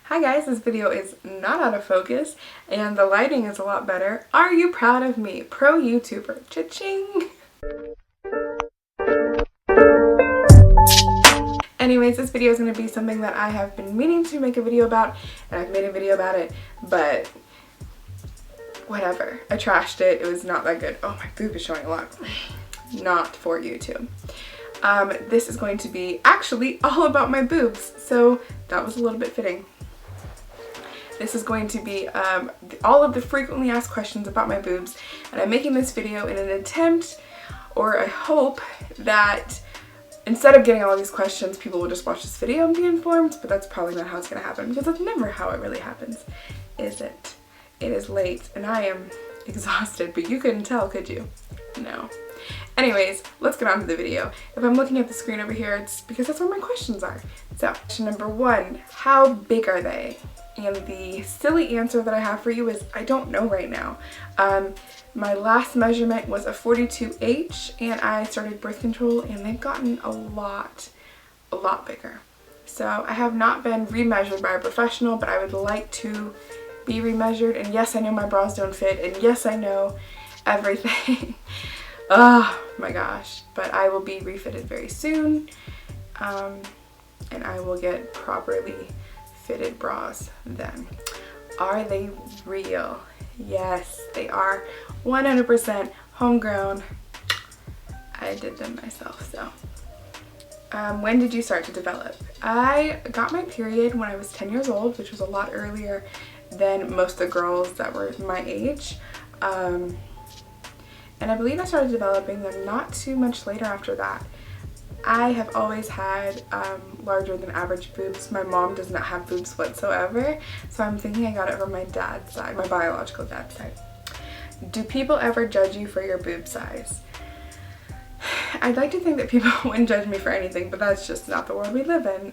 Hi guys, this video is not out of focus and the lighting is a lot better. Are you proud of me? Pro YouTuber. Cha-ching! Anyways, this video is going to be something that I have been meaning to make a video about, and I've made a video about it, but whatever. I trashed it. It was not that good. Oh, my boob is showing a lot. Not for YouTube. This is going to be actually all about my boobs, so that was a little bit fitting. This is going to be all of the frequently asked questions about my boobs, and I'm making this video in an attempt, or I hope, that instead of getting all these questions, people will just watch this video and be informed, but that's probably not how it's going to happen, because that's never how it really happens, is it? It is late, and I am exhausted, but you couldn't tell, could you? No. Anyways, let's get on to the video. If I'm looking at the screen over here, it's because that's where my questions are. So, question number 1, how big are they? And the silly answer that I have for you is I don't know right now. My last measurement was a 42H, and I started birth control, and they've gotten a lot bigger. So I have not been remeasured by a professional, but I would like to be remeasured. And yes, I know my bras don't fit, and yes, I know everything. Oh my gosh, but I will be refitted very soon, and I will get properly fitted bras then. Are they real? Yes, they are 100% homegrown. I did them myself. So when did you start to develop? I got my period when I was 10 years old, which was a lot earlier than most of the girls that were my age. And I believe I started developing them not too much later after that. I have always had larger than average boobs. My mom does not have boobs whatsoever, so I'm thinking I got it from my dad's side, my biological dad's side. Do people ever judge you for your boob size? I'd like to think that people wouldn't judge me for anything, but that's just not the world we live in.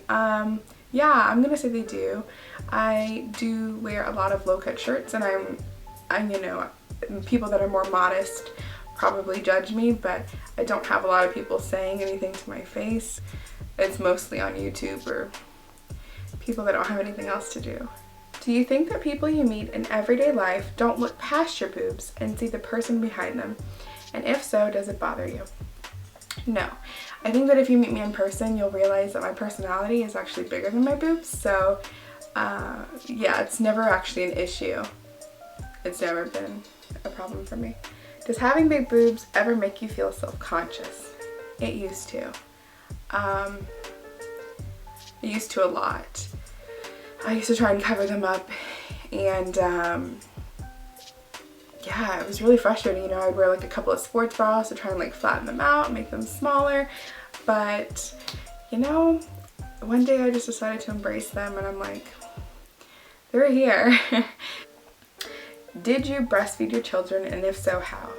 Yeah, I'm gonna say they do. I do wear a lot of low-cut shirts, and I'm you know, people that are more modest probably judge me, but I don't have a lot of people saying anything to my face. It's mostly on YouTube or people that don't have anything else to do. Do you think that people you meet in everyday life don't look past your boobs and see the person behind them? And if so, does it bother you? No. I think that if you meet me in person, you'll realize that my personality is actually bigger than my boobs, so yeah, it's never actually an issue. It's never been a problem for me. Does having big boobs ever make you feel self-conscious? It used to. It used to a lot. I used to try and cover them up, and yeah, it was really frustrating. You know, I'd wear like a couple of sports bras to try and like flatten them out, make them smaller, but you know, one day I just decided to embrace them, and I'm like, they're here. Did you breastfeed your children, and if so, how?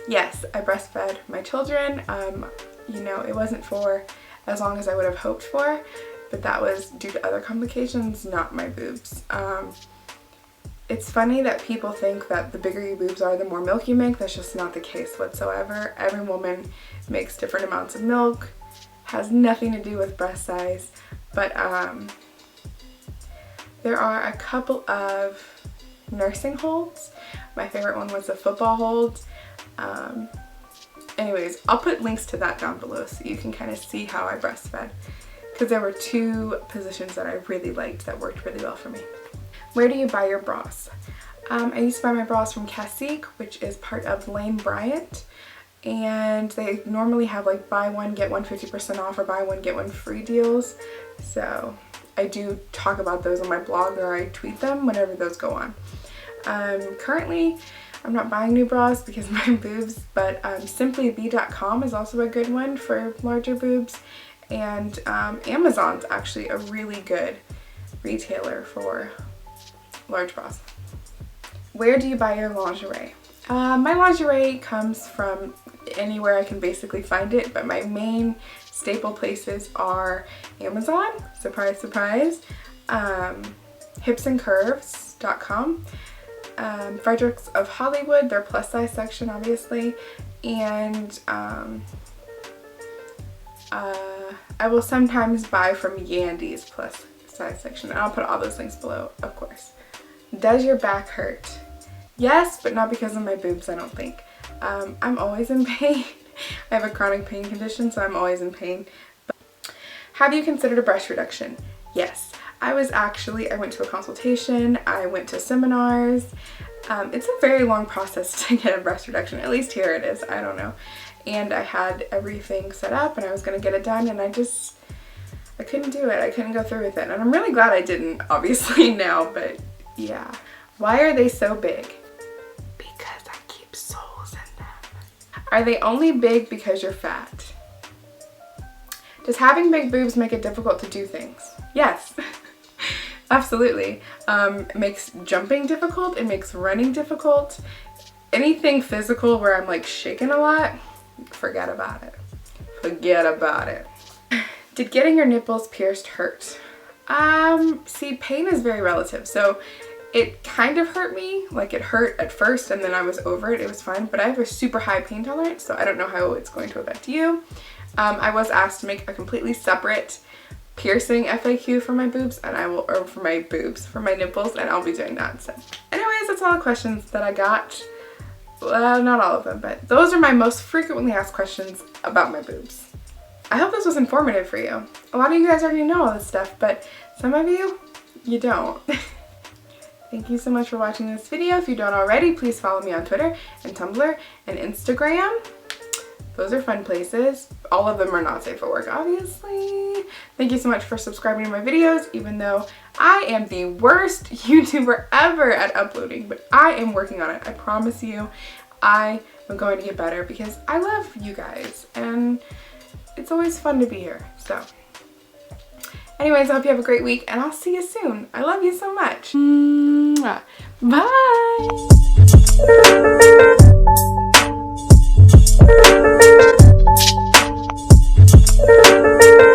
Yes, I breastfed my children. You know, it wasn't for as long as I would have hoped for, but that was due to other complications, not my boobs. It's funny that people think that the bigger your boobs are, the more milk you make. That's just not the case whatsoever. Every woman makes different amounts of milk, has nothing to do with breast size, but there are a couple of nursing holds. My favorite one was the football hold. Anyways, I'll put links to that down below so you can kind of see how I breastfed, because there were 2 positions that I really liked that worked really well for me. Where do you buy your bras? I used to buy my bras from Cacique, which is part of Lane Bryant, and they normally have like buy one get one 50% off or buy one get one free deals, so I do talk about those on my blog, or I tweet them whenever those go on. Currently, I'm not buying new bras because of my boobs, but simplybee.com is also a good one for larger boobs, and Amazon's actually a really good retailer for large bras. Where do you buy your lingerie? My lingerie comes from anywhere I can basically find it, but my main staple places are Amazon, surprise, surprise, hipsandcurves.com, Fredericks of Hollywood, their plus size section obviously, and I will sometimes buy from Yandy's plus size section. And I'll put all those links below, of course. Does your back hurt? Yes, but not because of my boobs, I don't think. I'm always in pain. I have a chronic pain condition, so I'm always in pain. But have you considered a breast reduction? Yes. I went to a consultation, I went to seminars. It's a very long process to get a breast reduction, at least here it is, I don't know. And I had everything set up and I was gonna get it done, and I couldn't do it. I couldn't go through with it. And I'm really glad I didn't, obviously, now, but yeah. Why are they so big? Because I keep souls in them. Are they only big because you're fat? Does having big boobs make it difficult to do things? Yes. Absolutely. It makes jumping difficult. It makes running difficult. Anything physical where I'm like shaking a lot, forget about it. Forget about it. Did getting your nipples pierced hurt? See, pain is very relative. So it kind of hurt me. Like, it hurt at first and then I was over it. It was fine. But I have a super high pain tolerance, so I don't know how it's going to affect you. I was asked to make a completely separate piercing FAQ for my boobs, and for my nipples, and I'll be doing that. So anyways, that's all the questions that I got. Well, not all of them, but those are my most frequently asked questions about my boobs. I hope this was informative for you. A lot of you guys already know all this stuff, but some of you don't. Thank you so much for watching this video. If you don't already, please follow me on Twitter and Tumblr and Instagram. Those are fun places. All of them are not safe for work, obviously. Thank you so much for subscribing to my videos, even though I am the worst YouTuber ever at uploading, but I am working on it. I promise you, I am going to get better because I love you guys and it's always fun to be here. So anyways, I hope you have a great week and I'll see you soon. I love you so much. Bye.